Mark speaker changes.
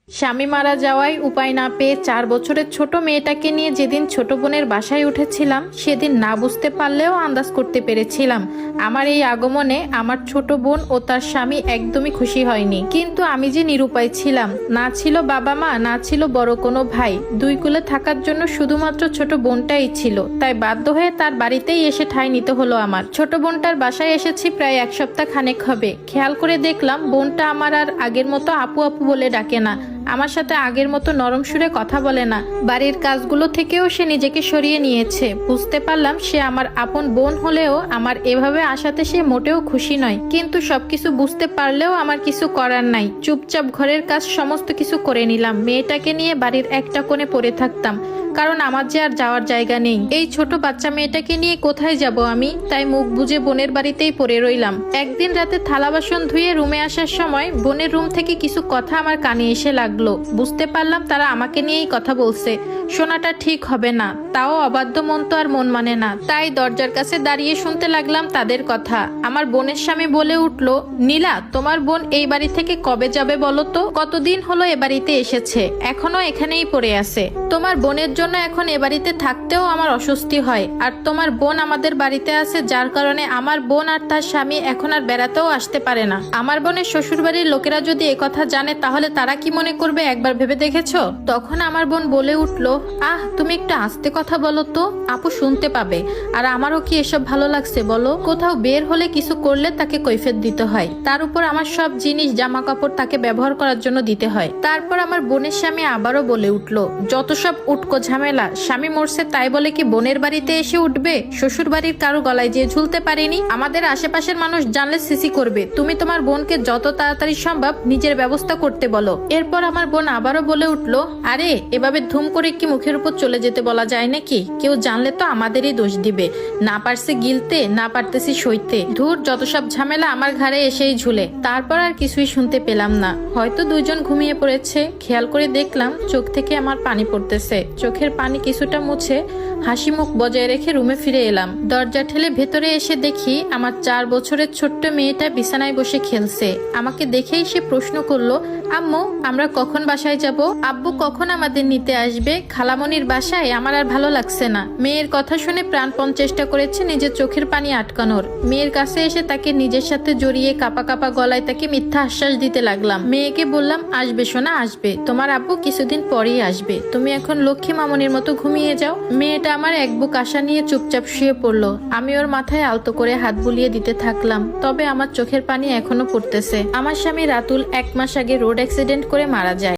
Speaker 1: স্বামী মারা যাওয়ায় উপায় না পেয়ে 4 বছরের ছোট মেয়েটাকে নিয়ে যেদিন ছোট বোনের বাসায় উঠেছিলাম সেদিন না বুঝতে পারলেও আন্দাজ করতে পেরেছিলাম আমার এই আগমনে আমার ছোট বোন ও তার স্বামী একদমই খুশি হয়নি। কিন্তু আমি যে নিরুপায় ছিলাম, না ছিল বাবা মা, না ছিল বড় কোনো ভাই, দুই কুলে থাকার জন্য শুধুমাত্র ছোট বোনটাই ছিল। তাই বাধ্য হয়ে তার বাড়িতেই এসে ঠাঁই নিতে হলো আমার। ছোট বোনটার বাসায় এসেছি প্রায় 1 সপ্তাহ খানেক হবে। খেয়াল করে দেখলাম বোনটা আমার আর আগের মতো আপু আপু বলে ডাকে না, আমার সাথে আগের মতো নরম সুরে কথা বলে না। বাড়ির কাজগুলো থেকেও সে নিজেকে সরিয়ে নিয়েছে। বুঝতে পারলাম সে আমার আপন বোন হলেও আমার এভাবে আসাতে সে মোটেও খুশি নয়। কিন্তু সবকিছু বুঝতে পারলেও আমার কিছু করার নাই। চুপচাপ ঘরের কাজ সমস্ত কিছু করে নিলাম। মেয়েটাকে নিয়ে বাড়ির একটা কোণে পড়ে থাকতাম, কারণ আমার যে আর যাওয়ার জায়গা নেই। এই ছোট বাচ্চা মেয়েটাকে নিয়ে কোথায় যাব আমি? তাই মুখ বুজে বোনের বাড়িতেই পড়ে রইলাম। একদিন রাতে থালা বাসন ধুয়ে রুমে আসার সময় বোনের রুম থেকে কিছু কথা আমার কানে এসে লাগলো। বুঝতে পারলাম তারা আমাকে নিয়েই কথা বলছে। শোনাটা ঠিক হবে না, তাও অবাধ্য মন তো আর মন মানে না। তাই দরজার কাছে দাঁড়িয়ে শুনতে লাগলাম তাদের কথা। আমার বোনের স্বামী বলে উঠলো, নীলা, তোমার বোন এই বাড়ি থেকে কবে যাবে বলো তো? কতদিন হলো এ বাড়িতে এসেছে, এখনো এখানেই পড়ে আছে। তোমার বোনের জন্য এখন এ বাড়িতে থাকতেও আমার অস্বস্তি হয়। আর তোমার বোন আমাদের বাড়িতে আছে, যার কারণে আমার বোন আর তার স্বামী এখন আর বেড়াতেও আসতে পারে না। আমার বোনের শ্বশুর বাড়ির লোকেরা যদি একথা জানে তাহলে তারা কি মনে করবে একবার ভেবে দেখেছো? তখন আমার বোন বলে উঠলো, আহ তুমি একটু আস্তে কথা বলো তো, আপু শুনতে পাবে। আর আমারও কি এসব ভালো লাগছে বলো? কোথাও বের হলে কিছু করলে তাকে কৈফিয়ত দিতে হয়, তার উপর আমার সব জিনিস জামা কাপড় তাকে ব্যবহার করার জন্য দিতে হয়। তারপর আমার বোনের স্বামী আবারও বলে উঠলো, যত সব উটকো ঝামেলা, স্বামী মরছে তাই বলে কি বোনের বাড়িতে এসে উঠবে? শ্বশুর বাড়ির কারো গলায় যে ঝুলতে পারেনি, আমাদের আশেপাশের মানুষ জানলে সিসি করবে। তুমি তোমার বোনকে যত তাড়াতাড়ি সম্ভব নিজের ব্যবস্থা করতে বলো। এরপর আমার বোন আবারও বলে উঠলো, আরে এভাবে ধুম করে কি মুখের উপর চলে যেতে বলা যায় নাকি? কেউ জানলে তো আমাদেরই দোষ দিবে। না পারছে গিলতে, না পারতেছি সইতে, ধুর যত সব ঝামেলা আমার ঘাড়ে এসেই ঝুলে। তারপর আর কিছুই শুনতে পেলাম না। হয়তো দুইজন ঘুমিয়ে পড়েছে। খেয়াল করে দেখলাম চোখ থেকে আমার পানি পড়তেছে। চোখের পানি কিছুটা মুছে হাসি মুখ বজায় রেখে রুমে ফিরে এলাম। দরজা ঠেলে ভেতরে এসে দেখি আমার 4 বছরের ছোট্ট মেয়েটা বিছানায় বসে খেলছে। আমাকে দেখেই সে প্রশ্ন করলো, আম্মু আমরা কখন বাসায় যাব? আব্বু কখন আমাদের নিতে আসবে? খালামনির বাসায় আমার আর ভালো লাগছে না। মেয়ের কথা শুনে প্রাণপণ চেষ্টা করেছে নিজের চোখের পানি আটকানোর। মেয়ের কাছে এসে তাকে নিজের সাথে জড়িয়ে কাপা কাপা গলায় তাকে মিথ্যা আশ্বাস দিতে লাগলাম। মেয়েকে বললাম, আসবে সোনা আসবে, তোমার আব্বু কিছুদিন পরেই আসবে, তুমি এখন লক্ষ্মী মামনির মতো ঘুমিয়ে যাও। মেয়েটা আমার এক বুক আশা নিয়ে চুপচাপ শুয়ে পড়লো। আমি ওর মাথায় আলতো করে হাত বুলিয়ে দিতে থাকলাম। তবে আমার চোখের পানি এখনো পড়তেছে। আমার স্বামী রাতুল 1 মাস আগে রোড অ্যাক্সিডেন্ট করে মারা যায়।